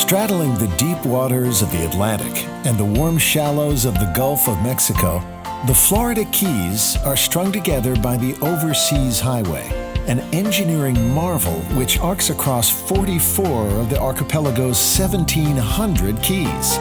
Straddling the deep waters of the Atlantic and the warm shallows of the Gulf of Mexico, the Florida Keys are strung together by the Overseas Highway, an engineering marvel which arcs across 44 of the archipelago's 1,700 keys.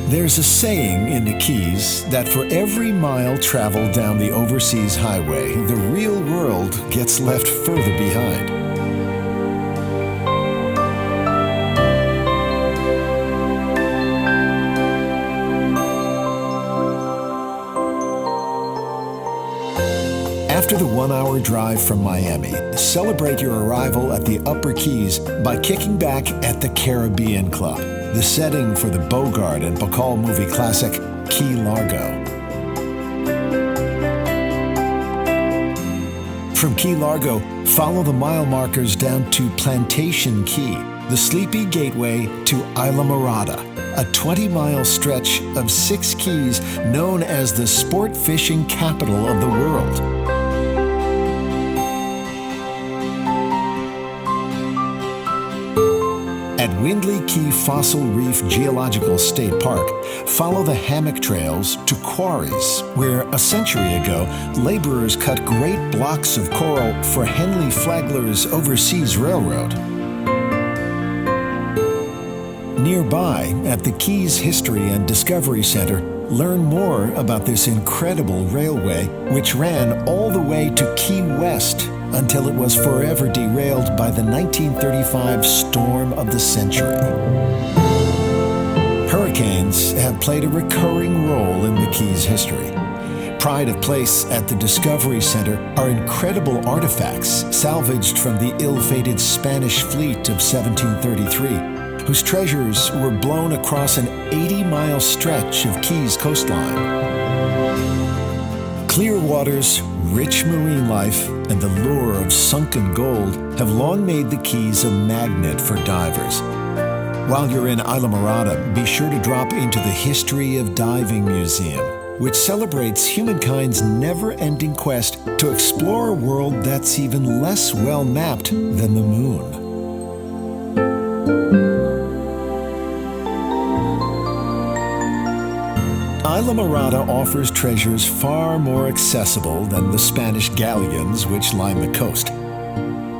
There's a saying in the Keys that for every mile traveled down the Overseas Highway, the real world gets left further behind. After the 1-hour drive from Miami, celebrate your arrival at the Upper Keys by kicking back at the Caribbean Club, the setting for the Bogart and Bacall movie classic, Key Largo. From Key Largo, follow the mile markers down to Plantation Key, the sleepy gateway to Isla Mirada, a 20-mile stretch of 6 keys known as the sport fishing capital of the world. At Windley Key Fossil Reef Geological State Park, follow the hammock trails to quarries, where a century ago, laborers cut great blocks of coral for Henley Flagler's Overseas Railroad. Nearby, at the Keys History and Discovery Center, learn more about this incredible railway, which ran all the way to Key West until it was forever derailed by the 1935 storm of the century. Hurricanes have played a recurring role in the Keys' history. Pride of place at the Discovery Center are incredible artifacts salvaged from the ill-fated Spanish fleet of 1733, whose treasures were blown across an 80-mile stretch of Keys coastline. Clear waters, rich marine life, and the lure of sunken gold have long made the Keys a magnet for divers. While you're in Isla Mirada, be sure to drop into the History of Diving Museum, which celebrates humankind's never-ending quest to explore a world that's even less well-mapped than the moon. Isla Mirada offers treasures far more accessible than the Spanish galleons which line the coast.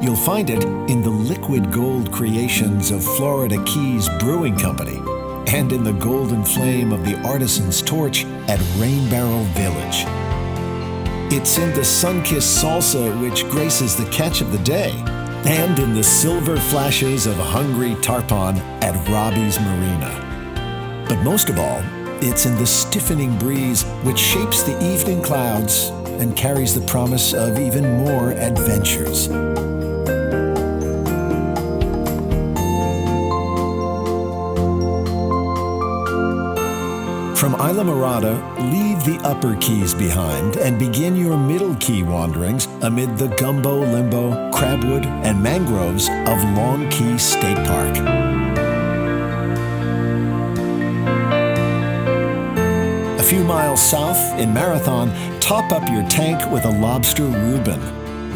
You'll find it in the liquid gold creations of Florida Keys Brewing Company and in the golden flame of the artisan's torch at Rain Barrel Village. It's in the sun-kissed salsa which graces the catch of the day and in the silver flashes of hungry tarpon at Robbie's Marina. But most of all, it's in the stiffening breeze which shapes the evening clouds and carries the promise of even more adventures. From Isla Mirada, leave the Upper Keys behind and begin your Middle Key wanderings amid the gumbo, limbo, crabwood, and mangroves of Long Key State Park. A few miles south, in Marathon, top up your tank with a lobster Reuben.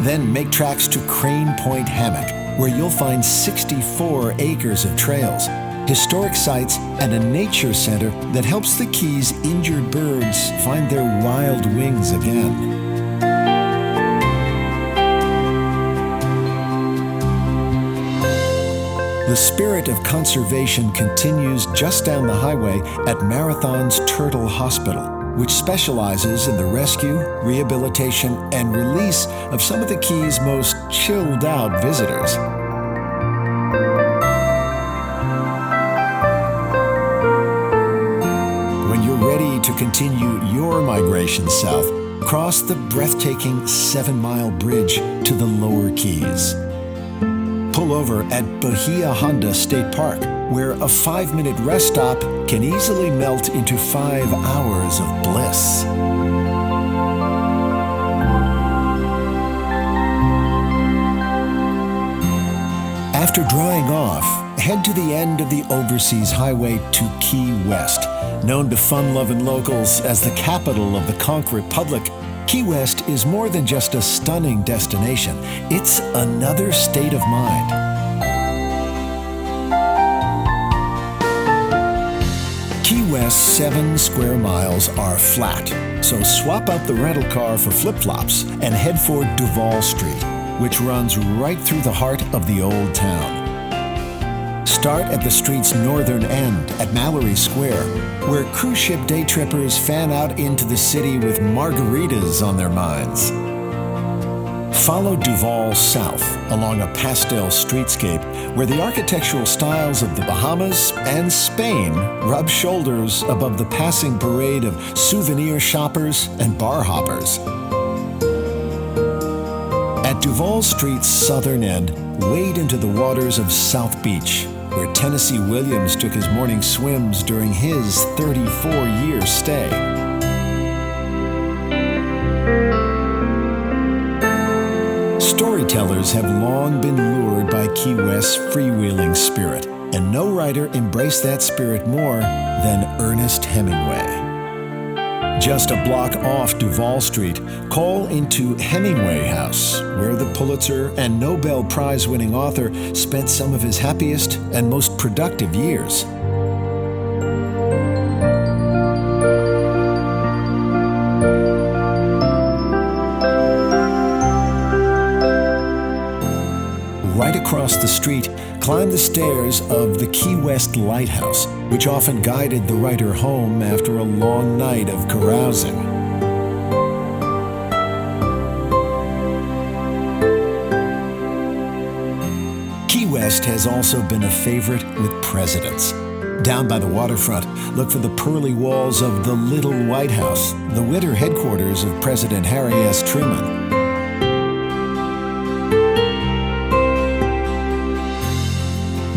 Then make tracks to Crane Point Hammock, where you'll find 64 acres of trails, historic sites, and a nature center that helps the Keys' injured birds find their wild wings again. The spirit of conservation continues just down the highway at Marathon's Turtle Hospital, which specializes in the rescue, rehabilitation, and release of some of the Keys' most chilled-out visitors. When you're ready to continue your migration south, cross the breathtaking 7-mile bridge to the Lower Keys. Pull over at Bahia Honda State Park, where a 5-minute rest stop can easily melt into 5 hours of bliss. After drying off, head to the end of the overseas highway to Key West. Known to fun-loving locals as the capital of the Conch Republic, Key West is more than just a stunning destination. It's another state of mind. Key West's 7 square miles are flat, so swap out the rental car for flip-flops and head for Duval Street, which runs right through the heart of the old town. Start at the street's northern end at Mallory Square, where cruise ship day trippers fan out into the city with margaritas on their minds. Follow Duval south along a pastel streetscape where the architectural styles of the Bahamas and Spain rub shoulders above the passing parade of souvenir shoppers and bar hoppers. At Duval Street's southern end, wade into the waters of South Beach, where Tennessee Williams took his morning swims during his 34-year stay. Storytellers have long been lured by Key West's freewheeling spirit, and no writer embraced that spirit more than Ernest Hemingway. Just a block off Duval Street, call into Hemingway House, where the Pulitzer and Nobel Prize-winning author spent some of his happiest and most productive years. Right across the street, climb the stairs of the Keywest Lighthouse, which often guided the writer home after a long night of carousing. Key West has also been a favorite with presidents. Down by the waterfront, look for the pearly walls of the Little White House, the winter headquarters of President Harry S. Truman.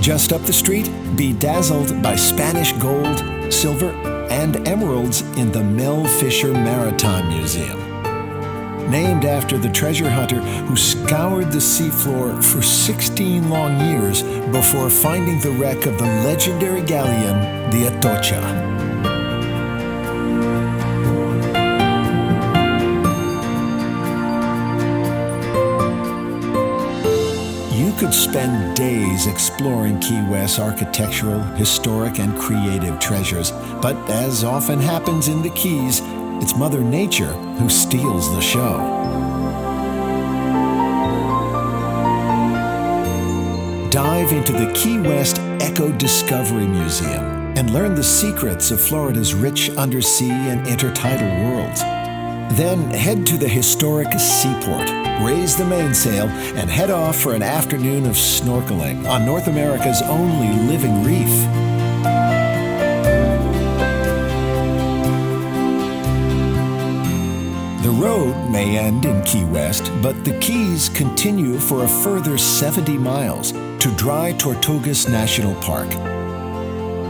Just up the street, be dazzled by Spanish gold, silver, and emeralds in the Mel Fisher Maritime Museum. Named after the treasure hunter who scoured the seafloor for 16 long years before finding the wreck of the legendary galleon, the Atocha. You could spend days exploring Key West's architectural, historic, and creative treasures, but as often happens in the Keys, it's Mother Nature who steals the show. Dive into the Key West Eco Discovery Museum and learn the secrets of Florida's rich undersea and intertidal worlds. Then head to the historic seaport, raise the mainsail, and head off for an afternoon of snorkeling on North America's only living reef. The road may end in Key West, but the Keys continue for a further 70 miles to Dry Tortugas National Park.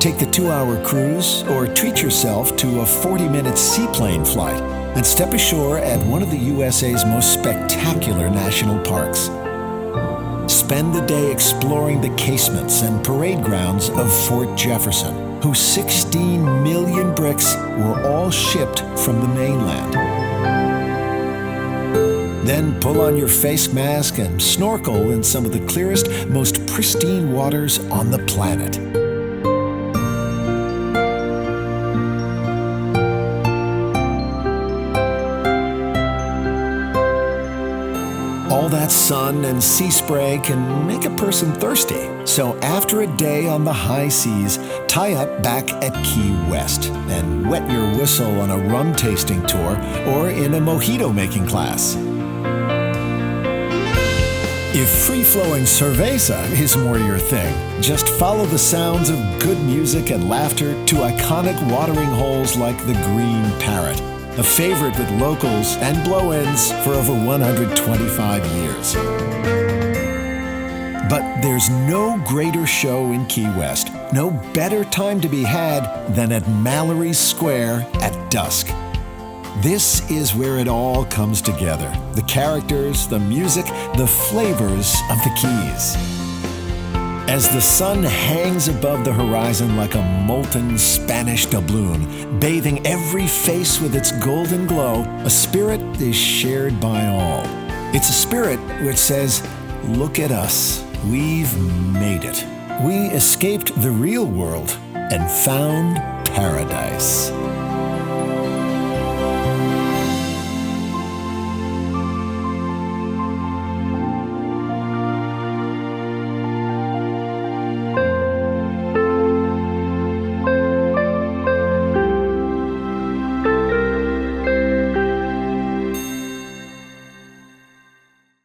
Take the 2-hour cruise or treat yourself to a 40-minute seaplane flight and step ashore at one of the USA's most spectacular national parks. Spend the day exploring the casements and parade grounds of Fort Jefferson, whose 16 million bricks were all shipped from the mainland. Then pull on your face mask and snorkel in some of the clearest, most pristine waters on the planet. All that sun and sea spray can make a person thirsty. So after a day on the high seas, tie up back at Key West and wet your whistle on a rum tasting tour or in a mojito making class. If free-flowing cerveza is more your thing, just follow the sounds of good music and laughter to iconic watering holes like the Green Parrot, a favorite with locals and blow-ins for over 125 years. But there's no greater show in Key West, no better time to be had than at Mallory Square at dusk. This is where it all comes together. The characters, the music, the flavors of the Keys. As the sun hangs above the horizon like a molten Spanish doubloon, bathing every face with its golden glow, a spirit is shared by all. It's a spirit which says, "Look at us, we've made it. We escaped the real world and found paradise."